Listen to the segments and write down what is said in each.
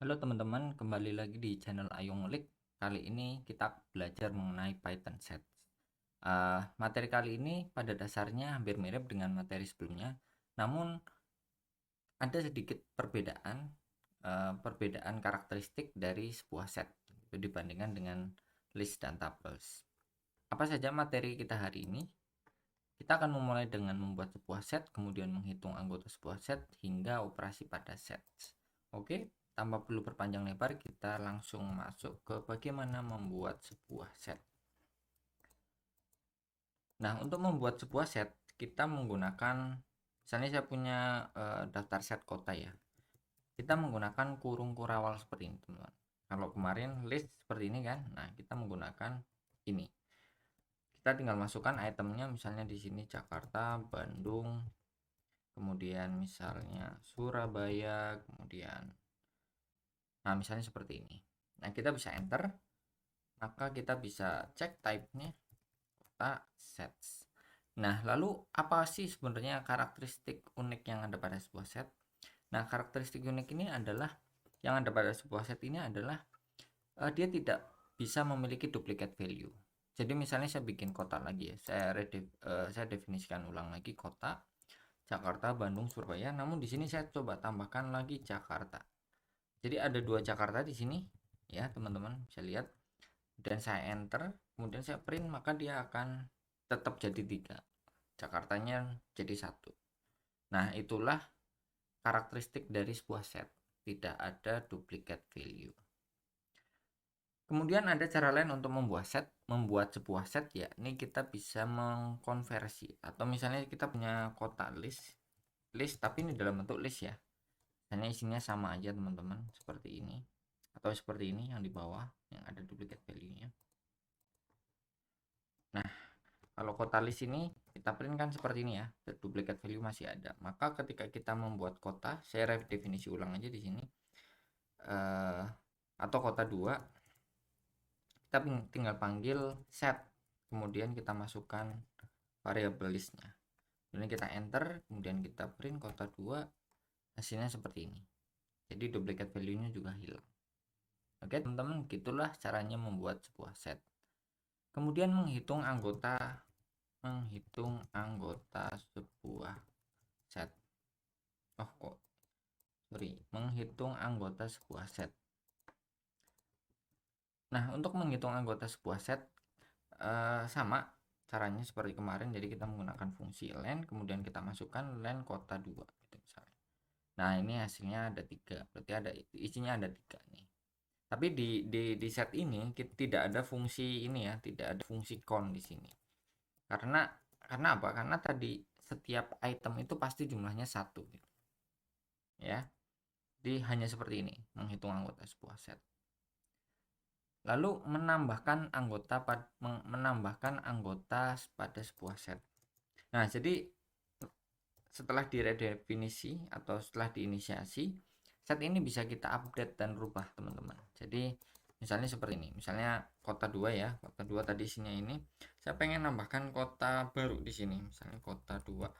Halo teman-teman, kembali lagi di channel Ayung Lik. Kali ini kita belajar mengenai Python sets. Materi kali ini pada dasarnya hampir mirip dengan materi sebelumnya, namun ada sedikit perbedaan karakteristik dari sebuah set itu dibandingkan dengan list dan tuples. Apa saja materi kita hari ini? Kita akan memulai dengan membuat sebuah set, kemudian menghitung anggota sebuah set hingga operasi pada set. Oke, tanpa perlu berpanjang lebar, kita langsung masuk ke bagaimana membuat sebuah set. Nah, untuk membuat sebuah set, kita menggunakan, misalnya saya punya daftar set kota ya. Kita menggunakan kurung kurawal seperti ini, teman-teman. Kalau kemarin list seperti ini kan, nah kita menggunakan ini. Kita tinggal masukkan itemnya, misalnya di sini Jakarta, Bandung, kemudian misalnya Surabaya, kemudian misalnya seperti ini. Nah, kita bisa enter, maka kita bisa cek type-nya kota sets. Nah, lalu apa sih sebenarnya karakteristik unik yang ada pada sebuah set? Nah, karakteristik unik ini adalah yang ada pada sebuah set ini adalah dia tidak bisa memiliki duplicate value. Jadi misalnya saya bikin kota lagi ya, saya definisikan ulang lagi kota Jakarta, Bandung, Surabaya. Namun di sini saya coba tambahkan lagi Jakarta. Jadi ada dua Jakarta di sini ya, teman-teman bisa lihat. Dan saya enter, kemudian saya print, maka dia akan tetap jadi 3. Jakartanya jadi 1. Nah, itulah karakteristik dari sebuah set. Tidak ada duplicate value. Kemudian ada cara lain untuk membuat sebuah set, yakni kita bisa mengkonversi, atau misalnya kita punya kotak list tapi ini dalam bentuk list ya. Hanya isinya sama aja teman-teman, seperti ini atau seperti ini yang di bawah yang ada duplicate value-nya. Nah, kalau kota list ini kita print kan seperti ini ya, duplicate value masih ada. Maka ketika kita membuat kota, saya redefinisi ulang aja di sini, atau kota 2, kita tinggal panggil set, kemudian kita masukkan variabel listnya, kemudian kita enter, kemudian kita print kota 2, hasilnya seperti ini. Jadi duplicate value-nya juga hilang. Oke teman-teman, gitulah caranya membuat sebuah set. Kemudian menghitung anggota sebuah set. Menghitung anggota sebuah set. Nah, untuk menghitung anggota sebuah set sama caranya seperti kemarin. Jadi kita menggunakan fungsi len, kemudian kita masukkan len kota 2 gitu misalnya. Nah, ini hasilnya ada 3. Berarti isinya ada 3 nih. Tapi di set ini tidak ada fungsi ini ya, tidak ada fungsi count di sini. Karena apa? Karena tadi setiap item itu pasti jumlahnya 1 gitu. Ya. Jadi hanya seperti ini menghitung anggota sebuah set. Lalu menambahkan anggota pada sebuah set. Nah, jadi setelah diredefinisi atau setelah diinisiasi, set ini bisa kita update dan rubah, teman-teman. Jadi misalnya seperti ini, misalnya kota 2 ya, kota 2 tadi isinya ini, saya pengen nambahkan kota baru di sini, misalnya kota 2,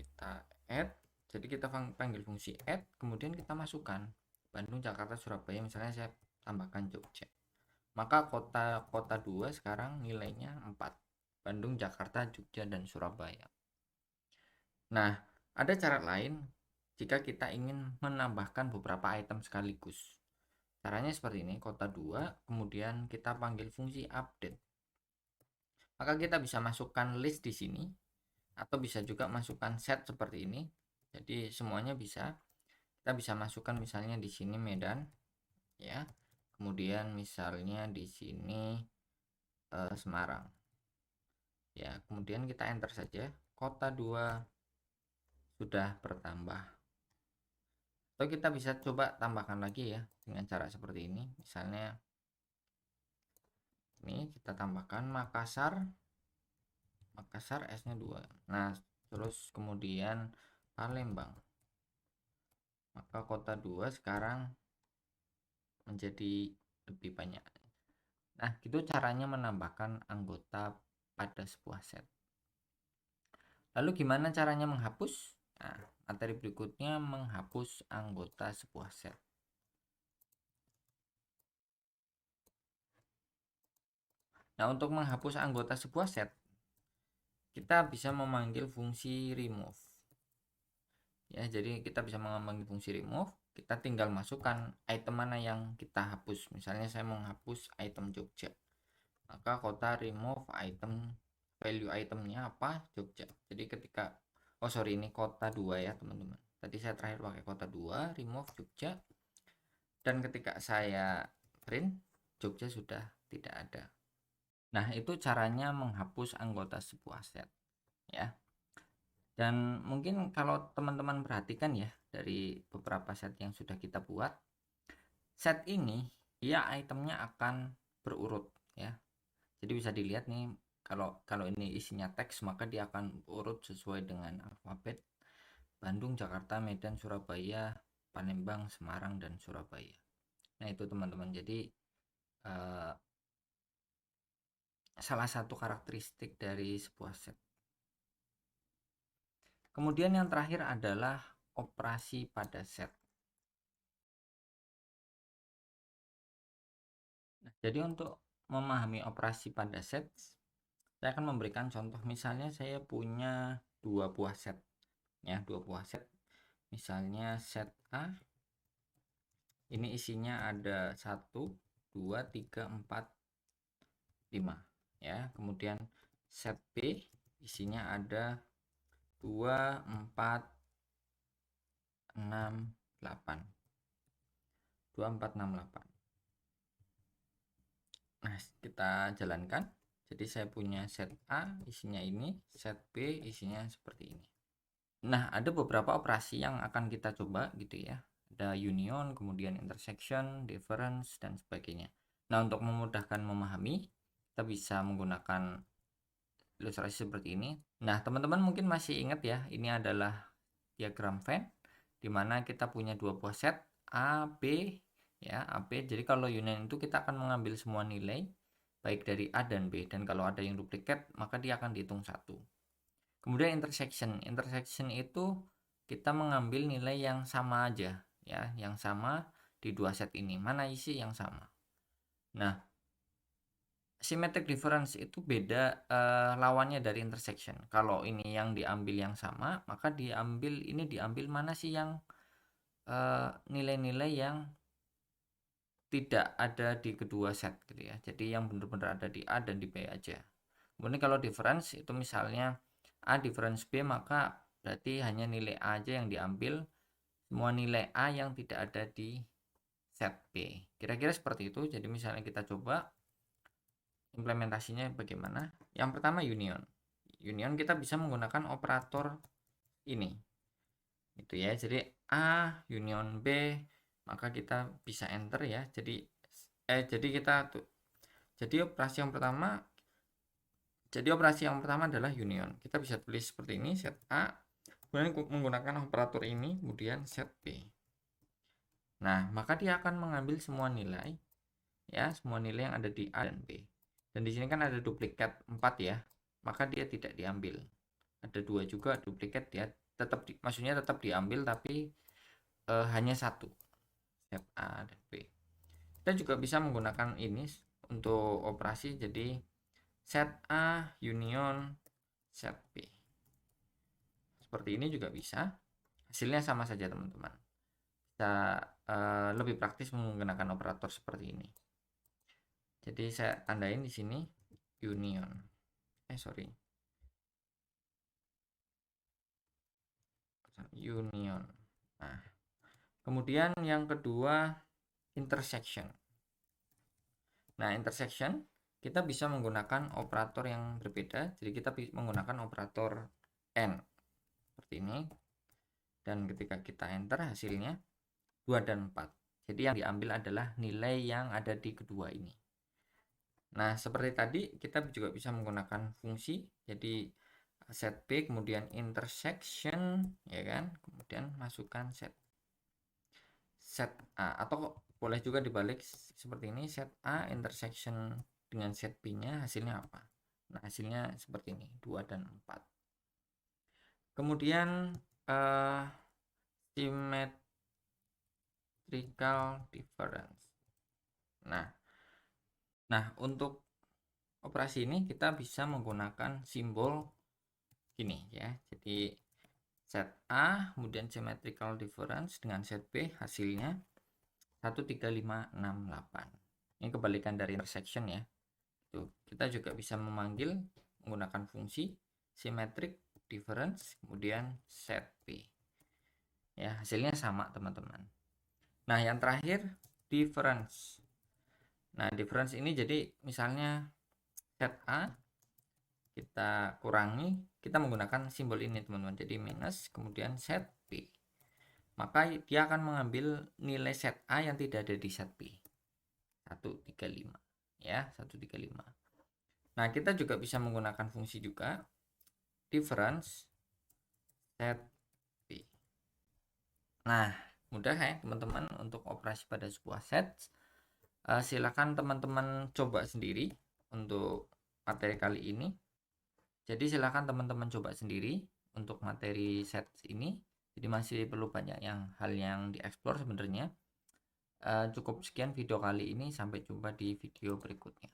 kita add, jadi kita panggil fungsi add, kemudian kita masukkan Bandung, Jakarta, Surabaya, misalnya saya tambahkan Jogja, maka kota 2 sekarang nilainya 4, Bandung, Jakarta, Jogja, dan Surabaya. Nah, ada cara lain jika kita ingin menambahkan beberapa item sekaligus. Caranya seperti ini, kota 2, kemudian kita panggil fungsi update. Maka kita bisa masukkan list di sini, atau bisa juga masukkan set seperti ini. Jadi semuanya bisa. Kita bisa masukkan misalnya di sini Medan, ya. Kemudian misalnya di sini Semarang. Ya, kemudian kita enter saja. Kota 2 sudah bertambah. Atau kita bisa coba tambahkan lagi ya dengan cara seperti ini. Misalnya ini kita tambahkan Makassar S-nya 2. Nah, terus kemudian Palembang. Maka kota 2 sekarang menjadi lebih banyak. Nah, gitu caranya menambahkan anggota pada sebuah set. Lalu gimana caranya menghapus? Nah, materi berikutnya menghapus anggota sebuah set. Nah, untuk menghapus anggota sebuah set, kita bisa memanggil fungsi remove. Ya, jadi kita bisa memanggil fungsi remove, kita tinggal masukkan item mana yang kita hapus. Misalnya saya mau menghapus item Jogja. Maka kota remove item, value itemnya apa? Jogja. Jadi ketika ini kota 2 ya, teman-teman. Tadi saya terakhir pakai kota 2, remove Jogja. Dan ketika saya print, Jogja sudah tidak ada. Nah, itu caranya menghapus anggota sebuah set ya. Dan mungkin kalau teman-teman perhatikan ya, dari beberapa set yang sudah kita buat, set ini dia itemnya akan berurut ya. Jadi bisa dilihat nih, kalau ini isinya teks, maka dia akan urut sesuai dengan alfabet: Bandung, Jakarta, Medan, Surabaya, Palembang, Semarang, dan Surabaya. Nah, itu teman-teman. Jadi salah satu karakteristik dari sebuah set. Kemudian yang terakhir adalah operasi pada set. Nah, jadi untuk memahami operasi pada set, saya akan memberikan contoh. Misalnya saya punya dua buah set ya, dua buah set. Misalnya set A ini isinya ada 1, 2, 3, 4, 5 ya. Kemudian set B isinya ada 2, 4, 6, 8. 2, 4, 6, 8. Nah, kita jalankan. Jadi saya punya set A isinya ini, set B isinya seperti ini. Nah, ada beberapa operasi yang akan kita coba gitu ya. Ada union, kemudian intersection, difference, dan sebagainya. Nah, untuk memudahkan memahami, kita bisa menggunakan ilustrasi seperti ini. Nah, teman-teman mungkin masih ingat ya, ini adalah diagram Venn, di mana kita punya dua buah set A, B, ya, A, B. Jadi kalau union itu kita akan mengambil semua nilai, baik dari A dan B, dan kalau ada yang duplikat, maka dia akan dihitung satu. Kemudian intersection itu kita mengambil nilai yang sama aja ya, yang sama di dua set ini, mana isi yang sama. Nah, symmetric difference itu beda lawannya dari intersection. Kalau ini yang diambil yang sama, maka diambil mana sih yang nilai-nilai yang tidak ada di kedua set gitu ya. Jadi yang benar-benar ada di A dan di B aja. Kemudian kalau difference itu misalnya A difference B, maka berarti hanya nilai A aja yang diambil, semua nilai A yang tidak ada di set B. Kira-kira seperti itu. Jadi misalnya kita coba implementasinya bagaimana. Yang pertama union. Union kita bisa menggunakan operator ini. Itu ya. Jadi A union B, maka kita bisa enter ya. Jadi operasi yang pertama adalah union. Kita bisa tulis seperti ini, set A, kemudian menggunakan operator ini, kemudian set B. Nah, maka dia akan mengambil semua nilai ya, semua nilai yang ada di A dan B. Dan di sini kan ada duplikat 4 ya, maka dia tidak diambil. Ada 2 juga duplikat ya, maksudnya tetap diambil, tapi hanya satu, set A dan B. Kita juga bisa menggunakan ini untuk operasi, jadi set A union set B. Seperti ini juga bisa. Hasilnya sama saja teman-teman. Bisa lebih praktis menggunakan operator seperti ini. Jadi saya tandain di sini union. Union. Nah, kemudian yang kedua intersection. Nah, intersection kita bisa menggunakan operator yang berbeda. Jadi kita menggunakan operator N seperti ini. Dan ketika kita enter, hasilnya 2 dan 4. Jadi yang diambil adalah nilai yang ada di kedua ini. Nah, seperti tadi kita juga bisa menggunakan fungsi. Jadi set B kemudian intersection ya kan, kemudian masukkan set A, atau boleh juga dibalik seperti ini, set A intersection dengan set B nya hasilnya apa. Nah, hasilnya seperti ini, 2 dan 4. Kemudian symmetrical difference. Nah, untuk operasi ini kita bisa menggunakan simbol gini ya. Jadi set A kemudian symmetrical difference dengan set B hasilnya 13568. Ini kebalikan dari intersection ya. Tuh, kita juga bisa memanggil menggunakan fungsi symmetric difference kemudian set B. Ya, hasilnya sama teman-teman. Nah, yang terakhir difference. Nah, difference ini jadi misalnya set A kita kurangi, kita menggunakan simbol ini teman-teman. Jadi minus kemudian set B. Maka dia akan mengambil nilai set A yang tidak ada di set B. 135 ya, 135. Nah, kita juga bisa menggunakan fungsi juga difference set B. Nah, mudah ya teman-teman untuk operasi pada sebuah set. Silakan teman-teman coba sendiri untuk materi kali ini. Jadi silakan teman-teman coba sendiri untuk materi set ini. Jadi masih perlu banyak hal yang dieksplor sebenarnya. Cukup sekian video kali ini, sampai jumpa di video berikutnya.